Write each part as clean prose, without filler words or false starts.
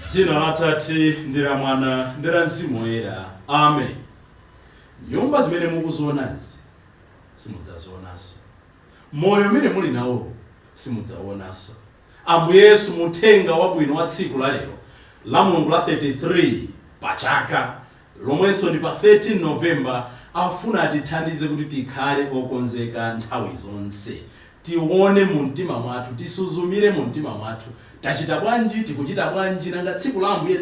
Dzina la Tate ndi la Mwana ndi la Mzimu Woyera. Amen. Nyumba zimene mukuzionazi simudzazionanso. Moyo umene muli nawo simudzawonanso. Ambuye Yesu muthenga wabwino wa tsiku la lero la Mulungu la 33 pachaka lomwenso ndi pa 13 November afuna atithandize kuti tikhale okonzeka nthawi zonse. Tione mu mtima mwathu, tisuzumire mu mtima mwathu. Tachita bwanji, tikuchita bwanji, nanga tsiku la Ambuye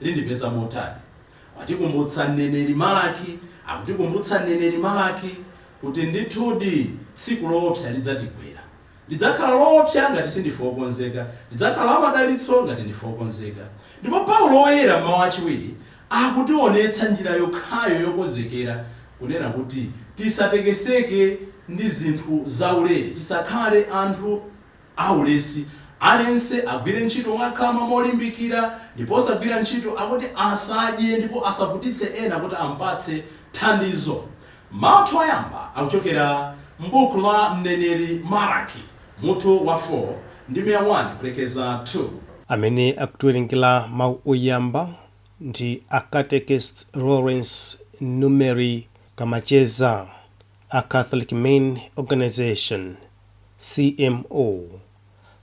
lindipeza motani. Atikumbutsa mneneri Malaki, akutikumbutsa mneneri Malaki kuti ndithudi tsiku loopsa lidzatigwera. Lidzakhala loopsa ngati sindife okonzeka, lidzakhala amadalitso ngati ndife okonzeka. Ndipo Paulo woyera mmawu achiwiri akutionetsa njira yokhayo yokonzekera kunena kuti tisatekeseke ndi zinthu zaulere, tisakhale anthu aulesi. Alense agwire ntchito mwakhama molimbikira, ndipo osagwira ntchito akuti asadye ndipo asavutitse ena kuti ampatse thandizo. Mawu ayamba akuchokera m'buku la mneneri Malaki mutu wa 4 ndi 1 kulekeza 2. Amene akutiwerengera mawu oyamba ndi Akatekist Lawrence Numeri Kamacheza, a Catholic Main Organization, CMO,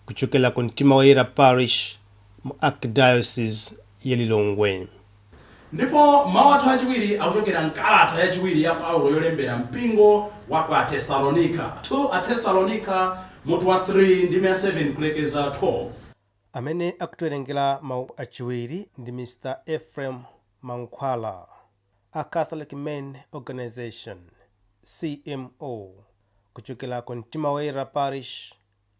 kuchokera ku Mtima Woyera Parish mu Archdiocese ya Lilongwe. Ndipo mawu athu achiwiri akuchokera mkalata yachiwiri ya Paulo yolembera mpingo wa ku Atesalonika, 2 Atesalonika mutu wa 3 ndi 7 kulekeza 12. Amene akutiwerengera mawu achiwiri ndi Mr. Ephraim Mankhwala, a Catholic Men Organization, CMO, kuchokera ku Mtima Woyera Parish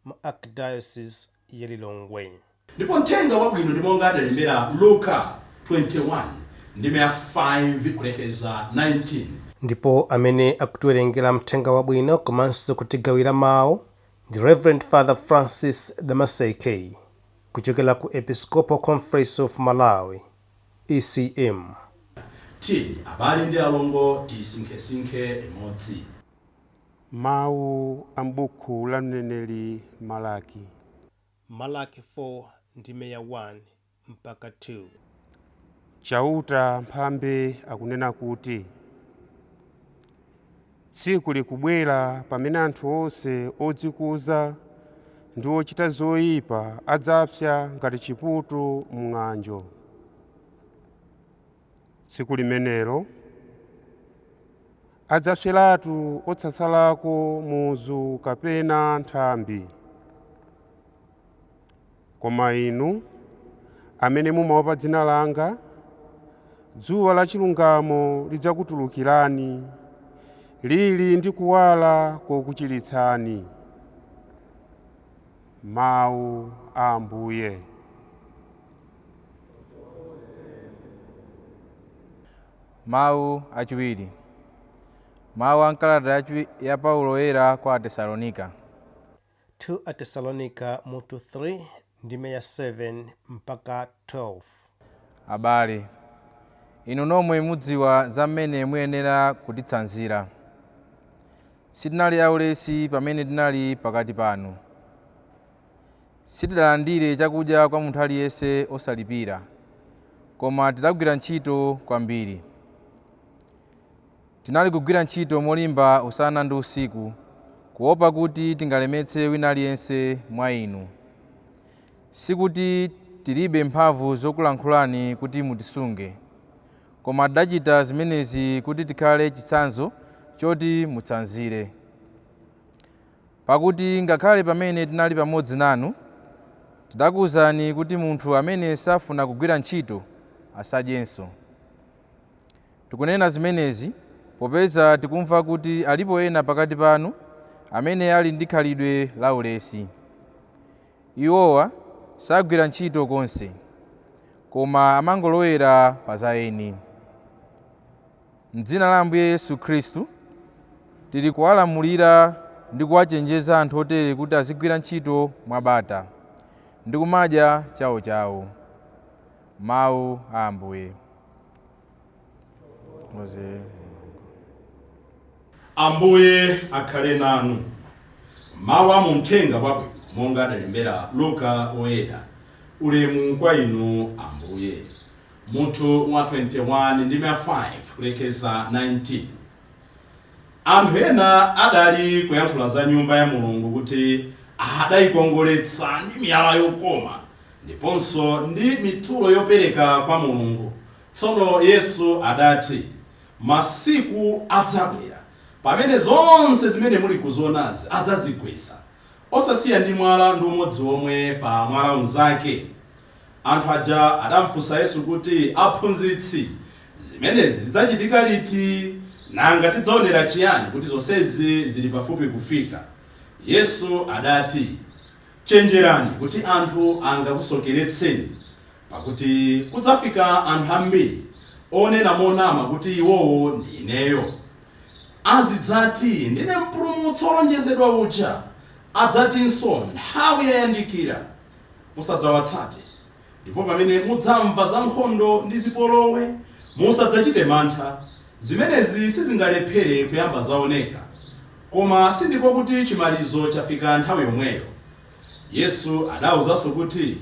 mu Archdiocese ya Lilongwe. Ndipo mthenga wabwino ndi monga adalembera Luka 21 ndi 5 kulekeza 19. Ndipo amene akutiwerengera mthenga wabwino komanso kutigawira mawu ndi Reverend Father Francis Damaseke, kuchokera ku Episcopal Conference of Malawi, ECM. Tili abale ndi alongo tisinkhesinkhe limodzi. Mawu ambuku la mneneri Malaki. Malaki 4 ndi 1 mpaka 2. Chauta mphambe akunena kuti tsiku likubwera pamene anthu onse odzikuza ndi ochita zoyipa adzapsa ngati chiputu m'ng'anjo. Tsiku limenelo adzapseratu otsatsalako muzu kapena nthambi. Koma inu amene mumaopa dzina langa, dzuwa la chilungamo lidzakutulukirani, lili ndi kuwala kokuchiritsani. Mawu a Ambuye. Mawu achiwiri. Mawu a mkalata ya Paulo woyera kwa Atesalonika. 2 Atesalonika mutu 3 ndi 7 mpaka 12. Abale, inu nomwe mudziwa za mmene muyenera kutitsanzira. Sitinali aulesi pamene tinali pakati panu. Sitidalandire chakudya kwa munthu aliyense osalipira, koma tidagwira ntchito kwambiri. Tinali kugwira ntchito molimba usana ndi usiku, kuopa kuti tingalemetse wina aliyense mwa inu. Sikuti tilibe mphamvu zokulankhulani kuti mutisunge, koma tidachita zimenezi kuti tikhale chitsanzo choti mutsanzire. Pakuti ngakhale pamene tinali pamodzi nanu, tidakuwuzani kuti munthu amene safuna kugwira ntchito asadyenso. Tikunena zimenezi popeza tikumva kuti alipo ena pakati panu amene ali ndi khalidwe laulesi. Iwowa sagwira ntchito konse, koma amangolowera pa za eni. M'dzina la Ambuye Yesu Khristu tili kuwalamulira ndi kuwachenjeza anthu otere kuti azigwira ntchito mwabata ndi kumadya chawochawo. Mawu a Ambuye. Ambuye akhale nanu. Mawu a mthenga wabwino monga adalembera Luka woyera Ulemu kwa inu Ambuye. Mutu wa 21 ndime 5 kulekeza 19. Anthu ena adali kuyankhula za nyumba ya Mulungu kuti adayikongoletsa ndi miyala yokoma ndiponso ndi mitulo yopereka kwa Mulungu. Tsono Yesu adati, masiku adzabwera pamene zonse zimene muli kuzionazi adzazigwetsa, osasiya ndi mwala ndi umodzi omwe pa mwala unzake. Anthu aja adamfunsa Yesu kuti, aphunzitsi, zimenezi zidzachitika liti? Nanga tidzaonera chiyani kuti zonsezi zili pafupi kufika? Yesu adati, chenjerani kuti anthu angakusokeretseni, pakuti kudzafika anthu ambiri onena monama kuti iwowo ndi ineyo. Azidzati, ndine mpulumutsi wolonjezedwa uja. Adzatinso, nthawi yayandikira. Musadzawatsate. Ndipo pamene mudzamva za nkhondo ndi zipolowe, musadzachite mantha. Zimenezi sizingalephere kuyamba zaoneka, koma sindiko kuti chimalizo chafika nthawi yomweyo. Yesu adawuzanso kuti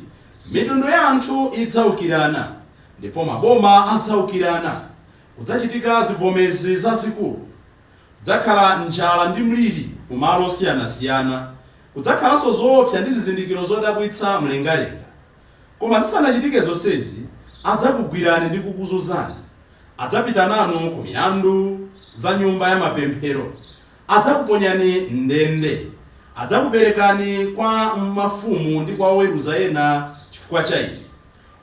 mitundu ya anthu idzaukirana, ndipo maboma adzaukirana. Kudzachitika zivomezi zazikulu, kudzakhala njala ndi mliri kumalo osiyanasiyana, kudzakhalanso zoopsa ndi zizindikiro zodabwitsa mlengalenga. Koma zisanachitike zonsezi, adzakugwirani ndi kukuzunzani. Adzapita nanu ku milandu za nyumba ya mapemphero, adzakuponyani ndende, adzakuperekani kwa mafumu ndi kwa oweruza ena chifukwa cha Ine.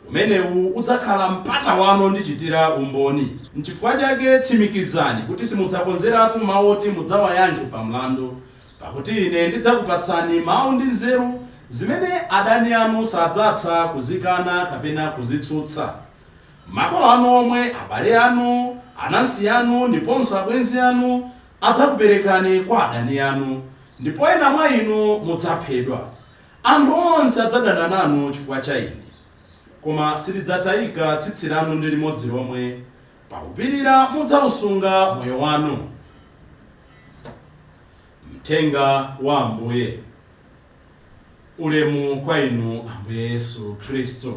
Umenewu udzakhala mpata wanu ndichitira umboni. N'chifukwa chake tsimikizani kuti simudzakonzeratu mawu oti mudzawayankhe pa mlandu, pakuti Ine ndidzakupatsani mawu ndi nzeru zimene adani anu sadzatha kuzikana kapena kuzitsutsa. Makolo anu omwe, abale anu, anansi anu ndiponso abwenzi anu adzakuperekani kwa adani anu, ndipo ena mwa inu mudzaphedwa. Anthu onse adzadana nanu chifukwa cha Ine, koma silidzatayika tsitsi lanu ndi limodzi lomwe. Pakupirira mudzausunga moyo wanu. Mthenga wa Ambuye. Ulemu kwa inu Ambuye Yesu Kristo.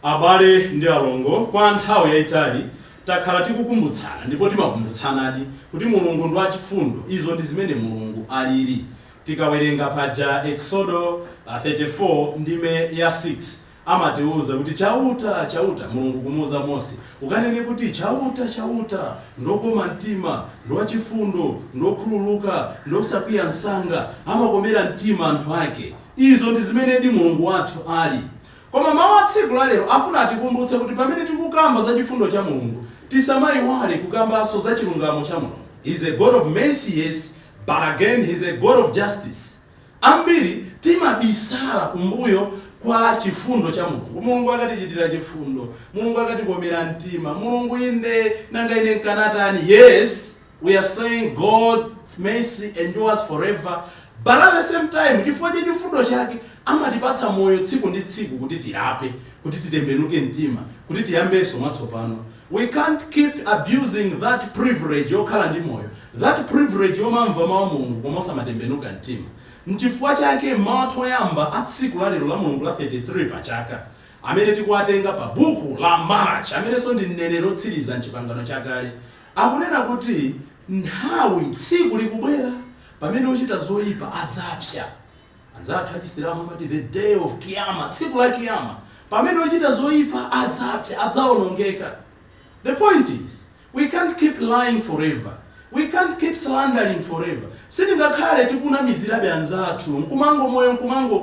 Abale ndi alongo, kwa nthawi yayitali takhala tikukumbutsana ndipo timakumbutsanadi kuti Mulungu ndi wachifundo. Izo ndi zimene Mulungu alili. Tikawerenga paja Exodo 34 ndime ya 6 amatiuza kuti chauta Mulungu kumuuza Mose, ukanene kuti chauta ndokoma mtima, ndo wachifundo, ndokhululuka, ndosakwiya nsanga, amakomera mtima anthu ake. Izo ndi zimene ndi Mulungu wathu ali. Koma mawu a tsiku la lero afuna atikumbutse kuti pamene tikukamba za chifundo cha Mulungu, tisamayiwale kukambanso za chilungamo cha Mulungu. He is a God of mercy, yes, but again he is a God of justice. Ambiri timabisala kumbuyo kwa chifundo cha Mulungu. Mulungu akatichitira chifundo, Mulungu akatikomera mtima, Mulungu inde nanga ine nkanatani. Yes, we are saying God's mercy endures forever, but at the same time chifukwa cha chifundo chake amatipatsa moyo tsiku ndi tsiku kuti tirape, kuti titembenuke mtima, kuti tiyambenso mwatsopano. We can't keep abusing that privilege yokhala ndi moyo, that privilege yomamva mawu Mulungu koma osamatembenuka mtima. N'chifukwa chake mawu oyamba a tsiku la lero la Mulungu la 33 pachaka, amene tikuwatenga pa buku la March, amenenso ndi mneneri otsiriza m'chipangano chakale, akunena kuti nthawi tsiku likubwera pamene ochita zoyipa adzapsa. Anzathu achisilamu amati the day of Kiyama, tsiku la Kiyama, pamene ochita zoyipa adzapsa, adzaonongeka. The point is, we can't keep lying forever. We can't keep slandering forever. Sitingakhale tikunamizirabe anzathu, nkumango moyo nkumango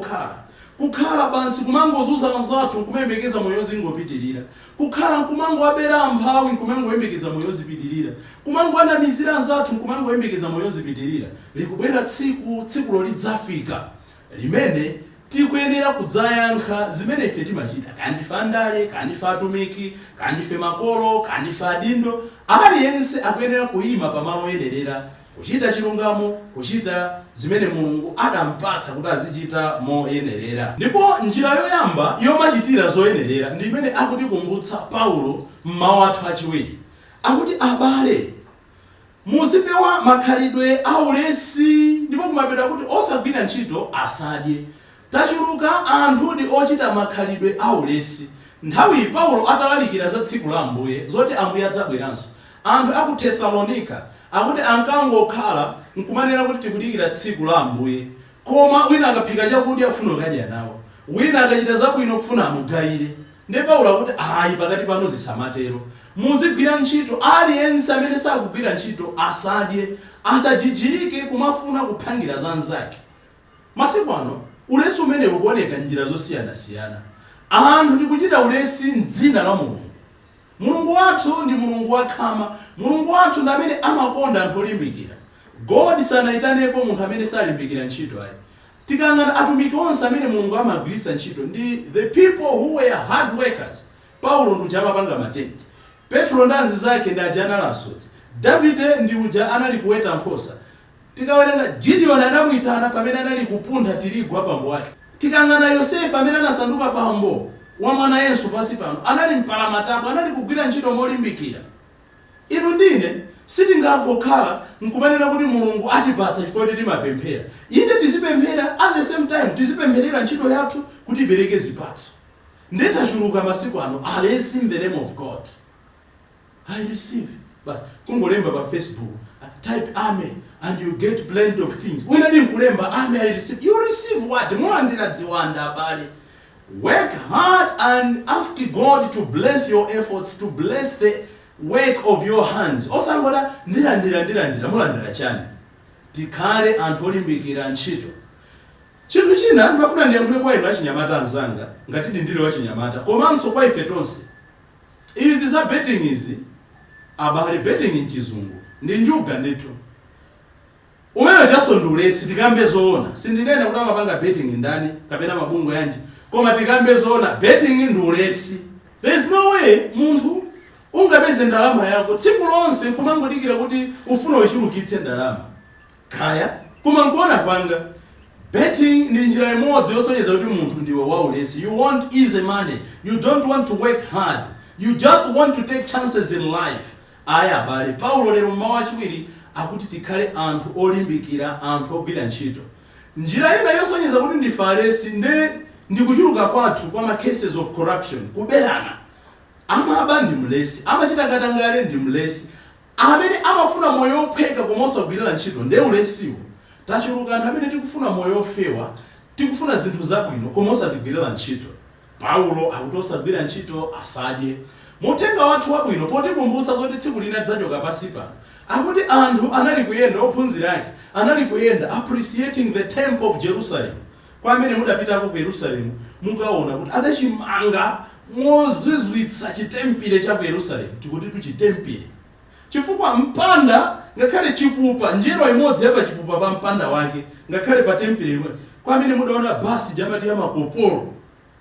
kukhala bansi kumango zuza anzathu nkumembekeza moyo zingopitirira. Kukhala nkumango abera amphawi nkumango embekeza moyo zipitirira. Kumango anamizira anzathu nkumango embekeza moyo zipitirira. Likubwera tsiku lo lidzafika limene tikuyenera kudzayankha zimene ife timachita, kandi ife andale, kandi ife atumiki, kandi ife makolo, kandi ife adindo. Aliyense akuyenera kuyima pamalo oyenerera, kuchita chilungamo, kuchita zimene Mulungu adampatsa kuti azichita moyenerera. Ndipo njira yoyamba yomachitira zoyenerera ndi imene akutikumbutsa Paulo m'mawu athu achiwiri. Akuti abale, muzipewa makhalidwe aulesi, ndipo kumapeto kuti osagwira ntchito asadye. tachuluka anthu ndi ochita makhalidwe aulesi. Nthawi Paulo atalalikira za tsiku la Ambuye zoti Ambuye adzabweranso, anthu aku Tesalonika akuti ankangokhala nkumanena kuti tikudikira tsiku la Ambuye, koma wina akaphika chakudya afuna kudya nawo, wina akachita zabwino kufuna amugayire. Ndi Paulo akuti ayi, pakati pano zisamatero, muzigwira ntchito. Aliyense amene sakugwira ntchito asadye, asajijirike kumafuna kuphangira za anzake. Masiku ano ulesi umene ukuoneka njira zosiyanasiyana. Anthu tikuchita ulesi m'dzina la Mulungu. Mulungu wathu ndi Mulungu wakhama. Mulungu wathu ndi amene amakonda anthu olimbikira. God sanayitanepo munthu amene salimbikira ntchito ayi. Tikangana atumiki onse amene Mulungu amagwiritsa ntchito ndi the people who were hard workers. Paulo ndi uja amapanga matenti, Petro ndi anzake ndi aja analasodzi, Davide ndi uja anali kuweta nkhosa. Tikawerenga Gideon anamuyitana pamene anali kupuntha tirigu abambo ake. Tikangana Yosefa amene anasanduka bambo wa mwana Yesu pansi pano, anali mpalamatapo, anali kugwira ntchito molimbikira. Inu ndine sitingangokhala nkumanena kuti Mulungu atipatsa chifukwa kuti timapemphera. Inde tizipemphera, at the same time tizipempherera ntchito yathu kuti ibereke zipatso. Ndetachuluka masiku ano alesi in the name of God. I receive. But kungolemba pa Facebook, type amen and you get plenty of things. When I didn't kulemba amen, I receive. You receive what? Mulandira dziwanda pale. Work hard and ask God to bless your efforts, to bless the work of your hands. Osangola ndira mulandira chani. Tikhale anthu olimbikira ntchito. Chinthu china ndimafuna ndiyankhule kwa inu achinyamata anzanga, ngati ndili wachinyamata, komanso kwa ife tonse. Izi za betting izi, abali betting mchizungu, ndi njuga ndithu. Umene Jason ndulesi tikambe zoona. Sindinena kuti amapanga betting ndani kapena mabungo yanji, koma tikambe zoona betting ndulesi. There is no way munthu ungapeze ndalama yako tsiku lonse kumangodikira kuti ufuna uchulukitse ndalama. Kaya koma nkuona kwanga betting ndi njira imodzi yosonyeza kuti munthu ndiwe waulesi. You want easy money. You don't want to work hard. You just want to take chances in life. Aya bali Paulo lero mmawa chiwiri akuti tikhale anthu olimbikira, anthu ogwira ntchito. Njira ina yosonyeza kuti ndife alesi ndi kuchuluka kwathu kwa ma cases of corruption, kuberana. Amaba ndi mlesi, amachita katangale ndi mlesi, amene amafuna moyo opheka koma osagwirira ntchito ndi ulesiwo. Tachuluka anthu amene tikufuna moyo ofewa, tikufuna zinthu zabwino koma osazigwirira ntchito. Paulo akuti osagwira ntchito asadye. Mutenga wathu wabwino poti kumbusa zoti tsiku lina lidzachoka pansi pano. Akuti anthu anali kuyenda, ophunzira ake anali kuyenda appreciating the temple of Jerusalem. Kwa amene mudapitako ku Yerusalemu mukaona kuti adachimanga mozizwitsa chitempile cha ku Yerusalemu, tikuti tuchitempile. Chifukwa mpanda ngakhale chipupa, njero imodzi yapa chipupa pa mpanda wake, ngakhale pa tempile imwe. Kwa amene mudaona basi jamati ya makoporo.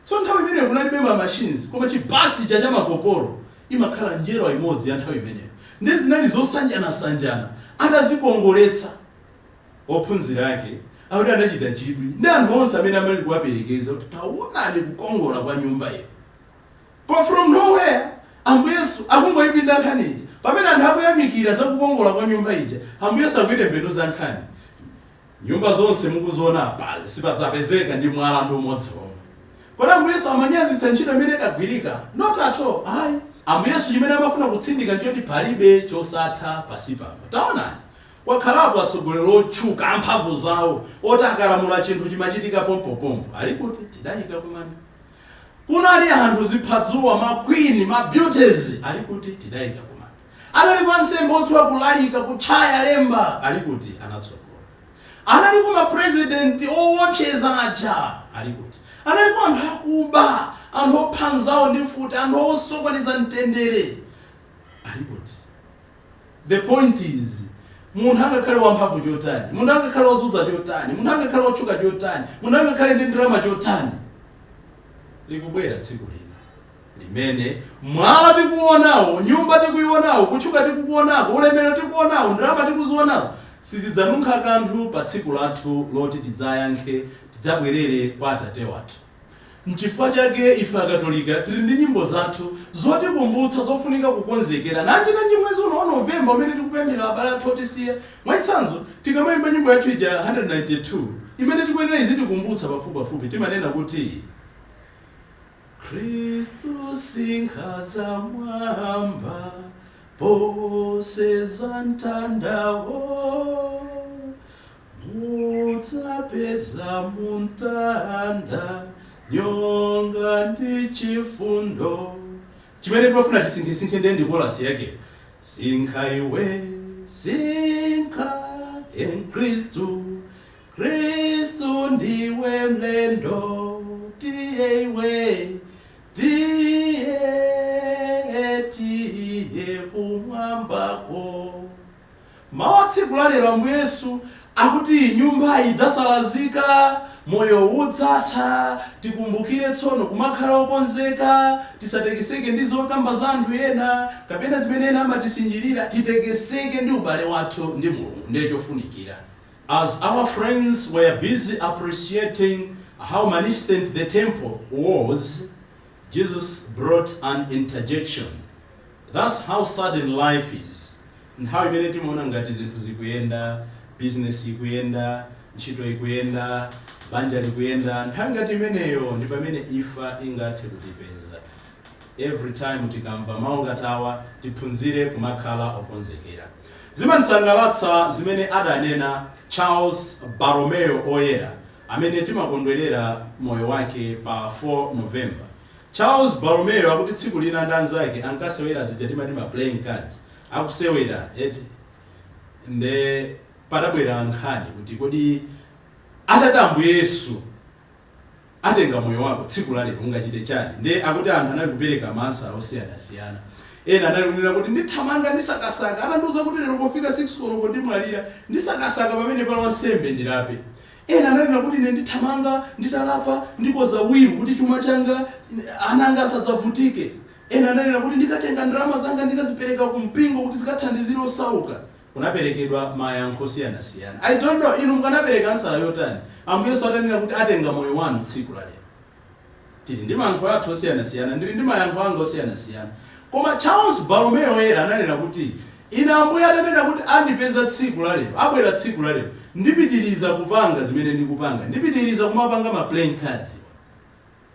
So nthawi imene kunalibe ma machines, koma chibasi cha makoporo imakhala njero imodzi ya nthawi imeneyo. Ndi zinali zosanjana atazikongoletsa ophunzira ake. Akuti anachita chidwi ndi anthu onse amene amali kuwaperekeza kuti taonani kukongola kwa nyumba iyo. But from nowhere Ambuye Yesu akungoyipinda nkhaniyi. Pamene anthu akuyamikira za kukongola kwa nyumba ija, Ambuye Yesu akuite mbendo za nkhani. Nyumba zonse mukuziona pale sipadzapezeka ndi mwala ndi umodzi omwe. Kodi Ambuye Yesu amanyazitsa ntchito imene idagwirika? Not at all. Ayi. Ambuye Yesu chimene amafuna kutsindika nchoti palibe chosatha pansi pano. Taonani. Wakhalapo atsogoleri otchuka amphamvu zawo, oti akalamula chinthu chimachitika pompopompo. Ali kuti tidayika kumanda. Kunali anthu ziphazuwa, ma queen, ma beauties. Ali kuti tidayika kumanda. Anali kwa nsembe odziwa kulalika, kuchaya lemba. Ali kuti anatsogola. Anali kuma president owopseza aja. Ali kuti anali kwa anthu akuba, anthu ophanzawo ndi futi, anthu osokoneza mtendere. Ali kuti the point is, munthu angakhale wamphamvu chotani, munthu angakhale wozunza chotani, munthu angakhale otchuka chotani, munthu angakhale ndi ndalama chotani, likubwera tsiku lina limene mwala tikuonawo, nyumba tikuionawo, kutchuka tikukuonawo, ulemerero tikuonawo, ndalama tikuzionazo, sizidzanunkha kanthu pa tsiku lathu loti tidzayankhe, tidzabwerere kwa Atate wathu. N'chifukwa chake ife Akatolika tili ndi nyimbo zathu zotikumbutsa zofunika kukonzekera. Nanji mwezi uno wa Novemba umene tikupemphera abale athu otisiya. Mwachitsanzo tikamayimba nyimbo yathu ija 192 imene tikuyenera izitikumbutsa pafupi timanena kuti Kristu sinkhaza mwamba pose za mtandawo mudzapeza muntanda nyonga ndi chifundo. Chimene timafuna tisinkhisinkhe ndi chorus yake. Sinkha iwe, sinkha en Kristu, Kristu ndiwe mlendo, tiye iwe, tiye kumwambako. Mawa tsiku la lero Ambuye Yesu akuti nyumba idzasalazika, moyo udzatha, tikumbukire tsono kumakhala okonzeka, tisatekeseke ndi zokamba za anthu ena kapena zimene ena amatisinjirira, titekeseke ndi ubale wathu ndi Mulungu ndiye chofunikira. As our friends were busy appreciating how magnificent the temple was, Jesus brought an interjection. That's how sudden life is. And how imene timaona ngati zinthu zikuyenda, business ikuyenda, ntchito ikuyenda, banja likuyenda, nthawi ngati imeneyo ndi pamene ifa ingathe kutipeza. Every time tikamva mawu ngati awa tiphunzire kumakhala okonzekera. Zimandisangalatsa zimene adanena Charles Borromeo Oyera, amene timakondwerera moyo wake pa 4 November. Charles Borromeo akuti tsiku lina ndi anzake ankasewera zija timati ma playing cards, akusewera eti nde patabwera nkhani kuti kodi atati Ambuye Yesu atenga moyo wako tsiku la lero ungachite chani. Nde akuti anthu anali kupereka mansala osiyanasiyana. Ena anali kunena kuti ndithamanga ndisakasaka, atandiuza kuti lero pofika 6 koloko ndimwalira ndisakasaka pamene pala wansembe ndilape. Ena ananena kuti ine ndithamanga nditalapa ndikoza wiru kuti chuma changa ananga asadzavutike. Ena ananena kuti ndikatenga ndalama zanga ndikazipereka ku mpingo kuti zikathandizire osauka. Kunaperekedwa mayankho osiyanasiyana. I don't know inu mukanapereka ansala yotani. Ambuye Yesu atanena kuti atenga moyo wanu tsiku la lero. Tili ndi mayankho athu osiyanasiyana, ndili ndi mayankho anga osiyanasiyana. Koma Charles Borromeo Oyera ananena kuti ine Ambuye atanena kuti andipeza tsiku la lero, abwera tsiku la lero, ndipitiriza kupanga zimene ndikupanga, ndipitiriza kumapanga ma playing cards.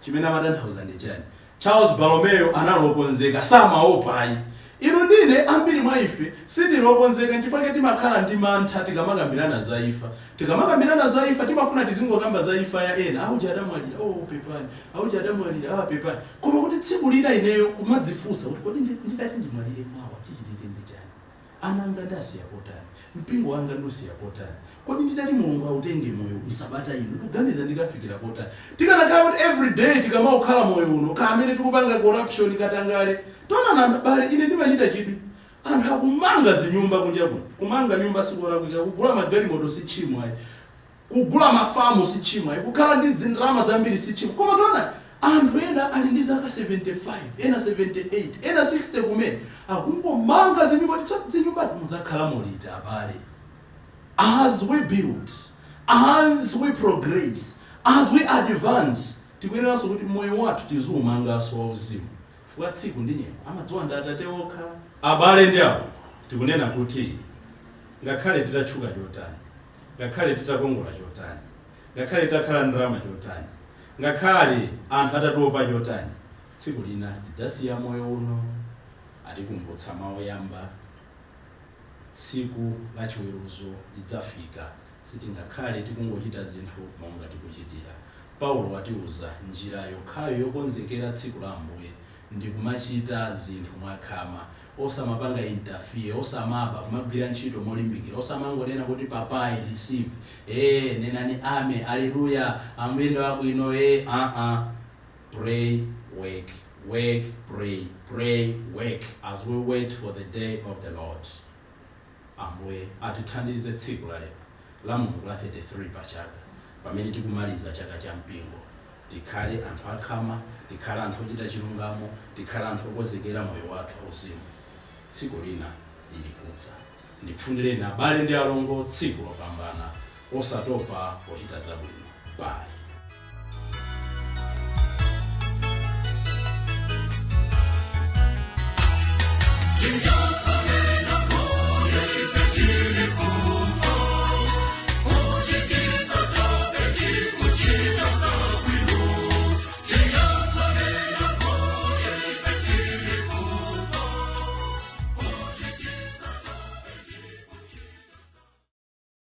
Chimene amatanthauza ndi chani? Charles Borromeo analokonzeka samaopayi. Ino ndine ambiri mwa ife sitilokonzeka chifukwa timakhala ndi mantha tikamakambirana za ifa. Tikamakambirana za ifa timafuna tizingokamba za ifa ya ena. Auja adamwalira, pepani. Auja adamwalira, pepani. Koma kuti tsiku lina ineyo kumadzifunsa kuti kodi nditati ndimwalire mawa chichitike ndi chani? Ananga ndasiya kotani? Mpingo wanga ndosiya kotani? Kodi nditati Mulungu autenge moyo Sabata ino kuganiza ndikafikira kotani? Tikanakhala kuti every day tikamakhala moyo uno kamene tikupanga corruption katangale. Tona na bale ine ndimachita chidwi. Anthu akumanga zinyumba kunja kuno. Kumanga nyumba sikora kuja kugula magalimoto si chimwa. Kugula mafamu si chimwa. Kukhala ndi zindrama zambiri si chimwa. Koma tona anthu ena ali ndi zaka 75, ena 78, ena 60 kumene akungomanga zinyumba zimuzakhala molita abale. As we build, as we progress, as we advance, tikuyenera kuti moyo wathu tizumanga so uzimu. Fuka tsiku ndi nyengo amadziwa ndi Atate okha. Abale ndi apo tikunena kuti ngakhale titatchuka chotani, ngakhale titakongola chotani, ngakhale titakhala ndalama chotani, ngakhale anthu atatopa chotani, tsiku lina tidzasiya moyo uno atikumbutsa mawu oyamba. Tsiku la chiweruzo lidzafika sitingakhale tikungochita zinthu monga tikuchitira. Paulo watiuza njira yokhayo yokonzekera tsiku la Ambuye ndi kumachita zinthu mwakhama, osamapanga interfere, osamaba kumagwira ntchito molimbikira, osamangonena kuti papa I receive, nenani amen, hallelujah, Ambuye ndo abwino, pray, work, work, pray, pray, work, as we wait for the day of the Lord. Ambuye atithandize tsiku la lero la Mulungu la 33 pachaka pamene tikumaliza chaka cha mpingo. Tikhale anthu akhama, tikhale anthu ochita chilungamo, tikhale anthu okonzekera moyo wathu auzimu. Tsiku lina lili kudza. Ndikufunireni abale ndi alongo tsiku lopambana, osatopa pochita zabwino. Bye.